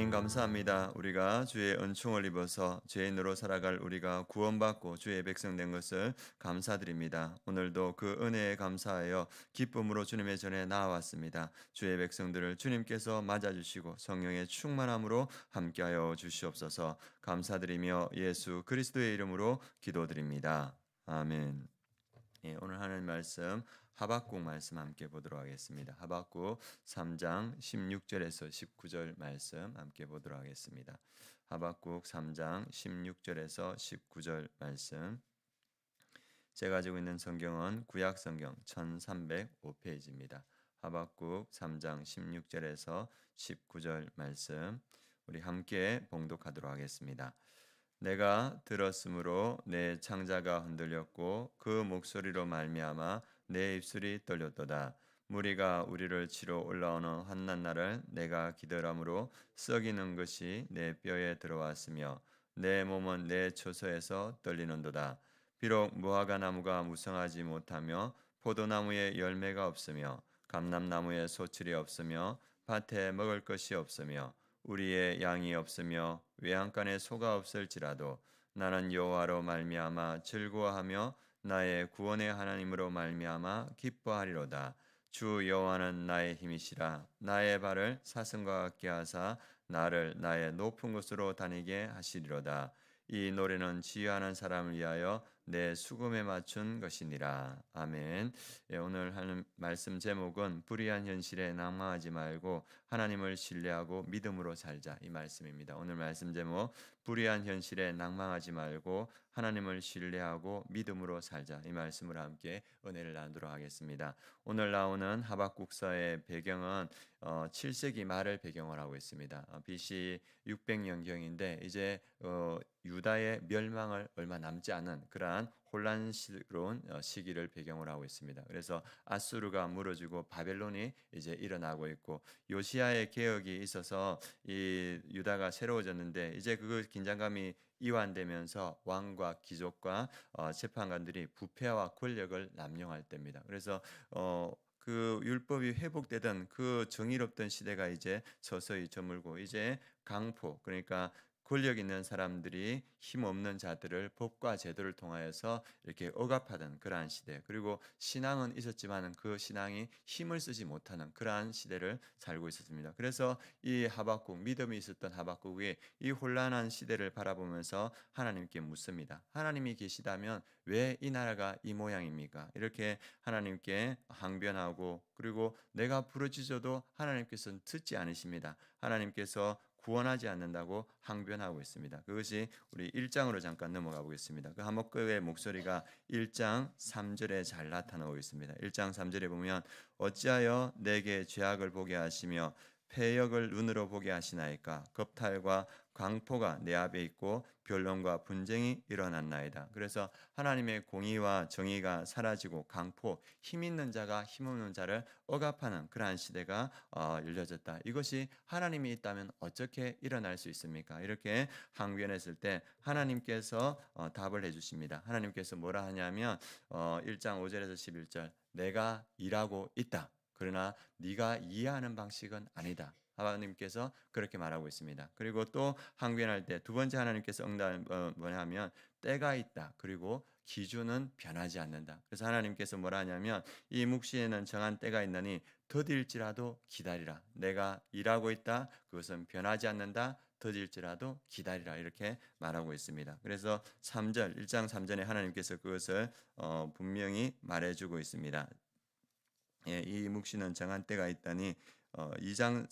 하나님 감사합니다. 우리가 주의 은총을 입어서 죄인으로 살아갈 우리가 구원받고 주의 백성 된 것을 감사드립니다. 오늘도 그 은혜에 감사하여 기쁨으로 주님의 전에 나아왔습니다. 주의 백성들을 주님께서 맞아주시고 성령의 충만함으로 함께하여 주시옵소서. 감사드리며 예수 그리스도의 이름으로 기도드립니다. 아멘. 오늘 하나님 말씀 하박국 말씀 함께 보도록 하겠습니다. 하박국 3장 16절에서 19절 말씀 함께 보도록 하겠습니다. 하박국 3장 16절에서 19절 말씀. 제가 가지고 있는 성경은 구약 성경 1305페이지입니다. 하박국 3장 16절에서 19절 말씀 우리 함께 봉독하도록 하겠습니다. 내가 들었으므로 내 창자가 흔들렸고 그 목소리로 말미암아 내 입술이 떨렸도다. 무리가 우리를 치러 올라오는 환난 날을 내가 기다림으로 썩이는 것이 내 뼈에 들어왔으며 내 몸은 내 처소에서 떨리는도다. 비록 무화과 나무가 무성하지 못하며 포도나무에 열매가 없으며 감람나무에 소출이 없으며 밭에 먹을 것이 없으며 우리의 양이 없으며 외양간에 소가 없을지라도 나는 여호와로 말미암아 즐거워하며 나의 구원의 하나님으로 말미암아 기뻐하리로다. 주 여호와는 나의 힘이시라. 나의 발을 사슴과 같게 하사 나를 나의 높은 곳으로 다니게 하시리로다. 이 노래는 지휘하는 사람을 위하여 내 수금에 맞춘 것이니라. 아멘. 오늘 하는 말씀 제목은 불의한 현실에 낭망하지 말고 하나님을 신뢰하고 믿음으로 살자, 이 말씀입니다. 오늘 말씀 제목 불의한 현실에 낭망하지 말고 하나님을 신뢰하고 믿음으로 살자, 이 말씀을 함께 은혜를 나누도록 하겠습니다. 오늘 나오는 하박국서의 배경은 7세기 말을 배경을 하고 있습니다. BC 600년경인데 이제 유다의 멸망을 얼마 남지 않은 그러한 혼란스러운 시기를 배경으로 하고 있습니다. 그래서 아수르가 무너지고 바벨론이 이제 일어나고 있고 요시야의 개혁이 있어서 이 유다가 새로워졌는데 이제 그 긴장감이 이완되면서 왕과 귀족과 재판관들이 부패와 권력을 남용할 때입니다. 그래서 그 율법이 회복되던 그 정의롭던 시대가 이제 서서히 저물고 이제 강포, 그러니까 권력 있는 사람들이 힘없는 자들을 법과 제도를 통하여서 이렇게 억압하던 그러한 시대, 그리고 신앙은 있었지만 그 신앙이 힘을 쓰지 못하는 그러한 시대를 살고 있었습니다. 그래서 이 하박국, 믿음이 있었던 하박국이 이 혼란한 시대를 바라보면서 하나님께 묻습니다. 하나님이 계시다면 왜 이 나라가 이 모양입니까? 이렇게 하나님께 항변하고, 그리고 내가 부르짖어도 하나님께서는 듣지 않으십니다. 하나님께서 구원하지 않는다고 항변하고 있습니다. 그것이 우리 1장으로 잠깐 넘어가 보겠습니다. 그 하박국의 목소리가 1장 3절에 잘 나타나고 있습니다. 1장 3절에 보면 어찌하여 내게 죄악을 보게 하시며 패역을 눈으로 보게 하시나이까. 겁탈과 광포가 내 앞에 있고 변론과 분쟁이 일어났나이다. 그래서 하나님의 공의와 정의가 사라지고 강포, 힘 있는 자가 힘 없는 자를 억압하는 그러한 시대가 열려졌다. 이것이 하나님이 있다면 어떻게 일어날 수 있습니까? 이렇게 항변했을 때 하나님께서 답을 해주십니다. 하나님께서 뭐라 하냐면 1장 5절에서 11절 내가 일하고 있다. 그러나 네가 이해하는 방식은 아니다. 하나님께서 그렇게 말하고 있습니다. 그리고 또 항변할 때 두 번째 하나님께서 응답은 뭐냐면 때가 있다. 그리고 기준은 변하지 않는다. 그래서 하나님께서 뭐라 하냐면 이 묵시에는 정한 때가 있나니 더딜지라도 기다리라. 내가 일하고 있다. 그것은 변하지 않는다. 더딜지라도 기다리라. 이렇게 말하고 있습니다. 그래서 3절, 1장 3절에 하나님께서 그것을 분명히 말해주고 있습니다. 이 묵시는 정한 때가 있다니 2장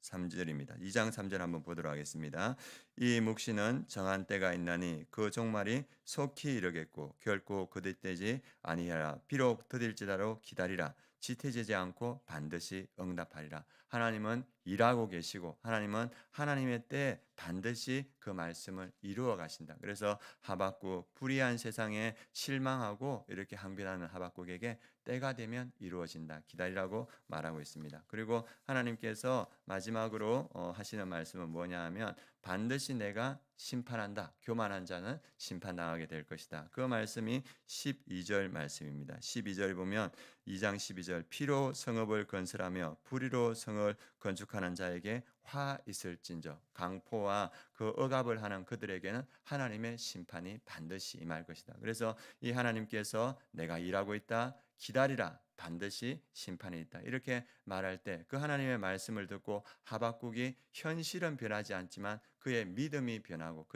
3절입니다. 2장 3절 한번 보도록 하겠습니다. 이 묵시는 정한 때가 있나니 그 종말이 속히 이르겠고 결코 거듭되지 아니하라. 비록 더딜지라도 기다리라. 지태지지 않고 반드시 응답하리라. 하나님은 일하고 계시고 하나님은 하나님의 때에 반드시 그 말씀을 이루어 가신다. 그래서 하박국, 불의한 세상에 실망하고 이렇게 항변하는 하박국에게 때가 되면 이루어진다. 기다리라고 말하고 있습니다. 그리고 하나님께서 마지막으로 하시는 말씀은 뭐냐 하면 반드시 내가 심판한다. 교만한 자는 심판당하게 될 것이다. 그 말씀이 12절 말씀입니다. 12절 보면 2장 12절 피로 성읍을 건설하며 불의로 성을 건축하는 자에게 화 있을진저 강포와 그 억압을 하는 그들에게는 하나님의 심판이 반드시 임할 것이다. 그래서 이 하나님께서 내가 일하고 있다. 기다리라. 반드시 심판이 있다. 이렇게 말할 때 그 하나님의 말씀을 듣고 하박국이 현실은 변하지 않지만 그의 믿음이 변하고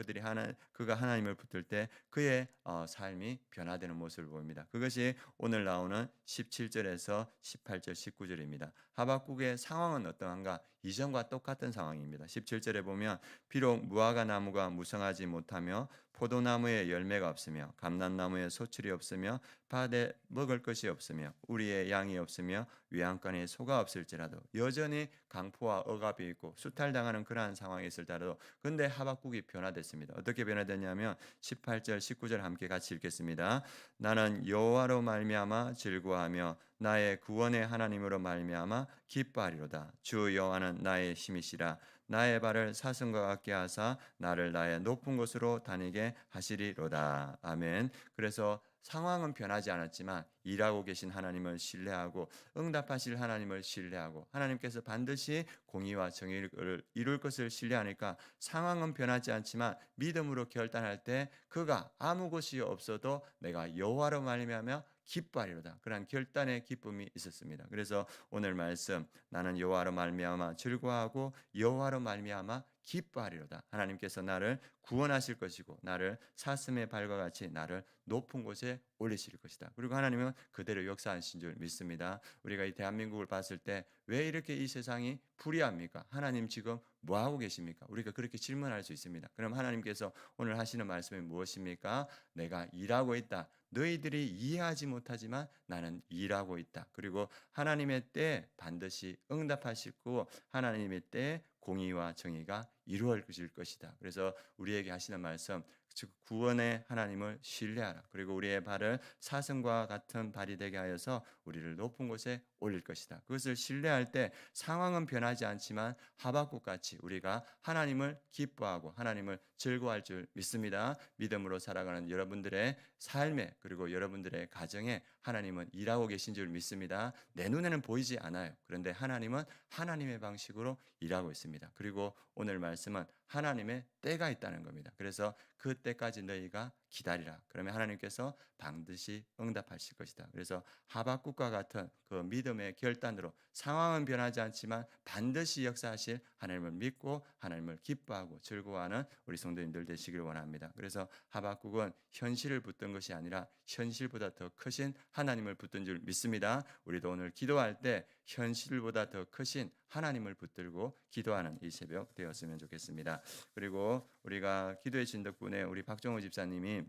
그가 하나님을 붙들 때 그의 삶이 변화되는 모습을 보입니다. 그것이 오늘 나오는 17절에서 18절 19절입니다. 하박국의 상황은 어떠한가? 이전과 똑같은 상황입니다. 17절에 보면 비록 무화과 나무가 무성하지 못하며 포도나무에 열매가 없으며 감람나무에 소출이 없으며 밭에 먹을 것이 없으며 우리의 양이 없으며 외양간에 소가 없을지라도 여전히 강포와 억압이 있고 수탈당하는 그러한 상황이 있을지라도 근데 하박국이 변화됐습니다. 어떻게 변화됐냐면 18절 19절 함께 같이 읽겠습니다. 나는 여호와로 말미암아 즐거워하며 나의 구원의 하나님으로 말미암아 기뻐하리로다. 주 여호와는 나의 힘이시라. 나의 발을 사슴과 같게 하사 나를 나의 높은 곳으로 다니게 하시리로다. 아멘. 그래서 상황은 변하지 않았지만 일하고 계신 하나님을 신뢰하고 응답하실 하나님을 신뢰하고 하나님께서 반드시 공의와 정의를 이룰 것을 신뢰하니까 상황은 변하지 않지만 믿음으로 결단할 때 그가 아무 것이 없어도 내가 여호와로 말미암아 기뻐하리로다. 그러한 결단의 기쁨이 있었습니다. 그래서 오늘 말씀 나는 여호와로 말미암아 즐거워하고 여호와로 말미암아 기뻐하리로다. 하나님께서 나를 구원하실 것이고 나를 사슴의 발과 같이 나를 높은 곳에 올리실 것이다. 그리고 하나님은 그대로 역사하신 줄 믿습니다. 우리가 이 대한민국을 봤을 때 왜 이렇게 이 세상이 불의합니까? 하나님 지금 뭐 하고 계십니까? 우리가 그렇게 질문할 수 있습니다. 그럼 하나님께서 오늘 하시는 말씀이 무엇입니까? 내가 일하고 있다. 너희들이 이해하지 못하지만 나는 일하고 있다. 그리고 하나님의 때에 반드시 응답하시고 하나님의 때에 공의와 정의가 이루어질 것이다. 그래서 우리에게 하시는 말씀, 즉 구원의 하나님을 신뢰하라. 그리고 우리의 발을 사슴과 같은 발이 되게 하여서 우리를 높은 곳에 올릴 것이다. 그것을 신뢰할 때 상황은 변하지 않지만 하박국 같이 우리가 하나님을 기뻐하고 하나님을 즐거워할 줄 믿습니다. 믿음으로 살아가는 여러분들의 삶에 그리고 여러분들의 가정에 하나님은 일하고 계신 줄 믿습니다. 내 눈에는 보이지 않아요. 그런데 하나님은 하나님의 방식으로 일하고 있습니다. 그리고 오늘 말씀은 하나님의 때가 있다는 겁니다. 그래서 그 때까지 너희가 기다리라. 그러면 하나님께서 반드시 응답하실 것이다. 그래서 하박국과 같은 그 믿음의 결단으로 상황은 변하지 않지만 반드시 역사하실 하나님을 믿고 하나님을 기뻐하고 즐거워하는 우리 성도님들 되시길 원합니다. 그래서 하박국은 현실을 붙든 것이 아니라 현실보다 더 크신 하나님을 붙든 줄 믿습니다. 우리도 오늘 기도할 때 현실보다 더 크신 하나님을 붙들고 기도하는 이 새벽 되었으면 좋겠습니다. 그리고 우리가 기도의 진 덕분에 우리 박정호 집사님이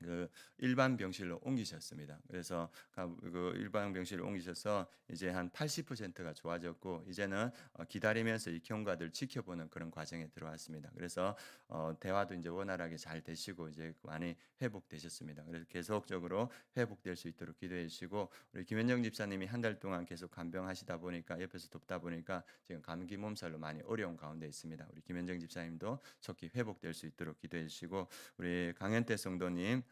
그 일반 병실로 옮기셨습니다. 그래서 그 일반 병실로 옮기셔서 이제 한 80%가 좋아졌고 이제는 기다리면서 이 경과들 지켜보는 그런 과정에 들어왔습니다. 그래서 대화도 이제 원활하게 잘 되시고 이제 많이 회복되셨습니다. 그래서 계속적으로 회복될 수 있도록 기도해 주시고 우리 김현정 집사님이 한 달 동안 계속 간병하시다 보니까 옆에서 돕다 보니까 지금 감기 몸살로 많이 어려운 가운데 있습니다. 우리 김현정 집사님도 속히 회복될 수 있도록 기도해 주시고 우리 강현태 성도님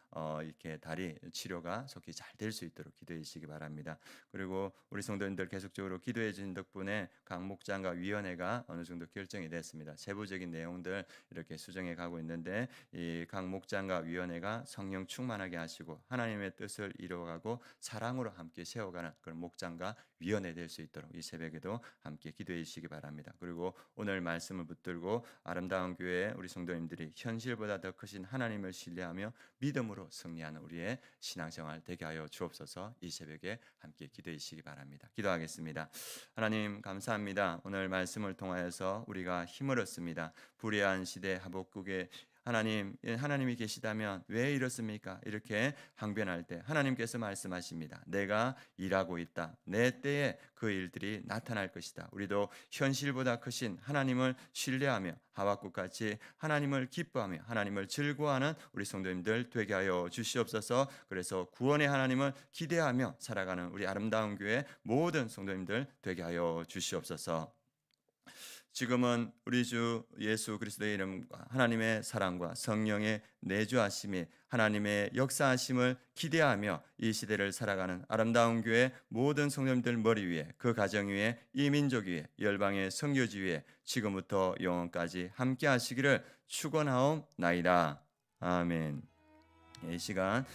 이렇게 다리 치료가 속히 잘 될 수 있도록 기도해 주시기 바랍니다. 그리고 우리 성도님들 계속적으로 기도해 주신 덕분에 각 목장과 위원회가 어느 정도 결정이 됐습니다. 세부적인 내용들 이렇게 수정해 가고 있는데 이 각 목장과 위원회가 성령 충만하게 하시고 하나님의 뜻을 이루어가고 사랑으로 함께 세워가는 그런 목장과 위원회 될 수 있도록 이 새벽에도 함께 기도해 주시기 바랍니다. 그리고 오늘 말씀을 붙들고 아름다운 교회 우리 성도님들이 현실보다 더 크신 하나님을 신뢰하며 믿음으로 승리하는 우리의 신앙생활 되게 하여 주옵소서. 이 새벽에 함께 기도해 주시기 바랍니다. 기도하겠습니다. 하나님 감사합니다. 오늘 말씀을 통하여서 우리가 힘을 얻습니다. 불의한 시대 하박국의 하나님이 계시다면 왜 이렇습니까? 이렇게 항변할 때 하나님께서 말씀하십니다. 내가 일하고 있다. 내 때에 그 일들이 나타날 것이다. 우리도 현실보다 크신 하나님을 신뢰하며 하박국같이 하나님을 기뻐하며 하나님을 즐거워하는 우리 성도님들 되게 하여 주시옵소서. 그래서 구원의 하나님을 기대하며 살아가는 우리 아름다운 교회 모든 성도님들 되게 하여 주시옵소서. 지금은 우리 주 예수 그리스도의 이름과 하나님의 사랑과 성령의 내주하심이 하나님의 역사하심을 기대하며 이 시대를 살아가는 아름다운 교회 모든 성도님들 머리 위에, 그 가정 위에, 이 민족 위에, 열방의 선교지 위에 지금부터 영원까지 함께 하시기를 축원하옵나이다. 아멘. 이 시간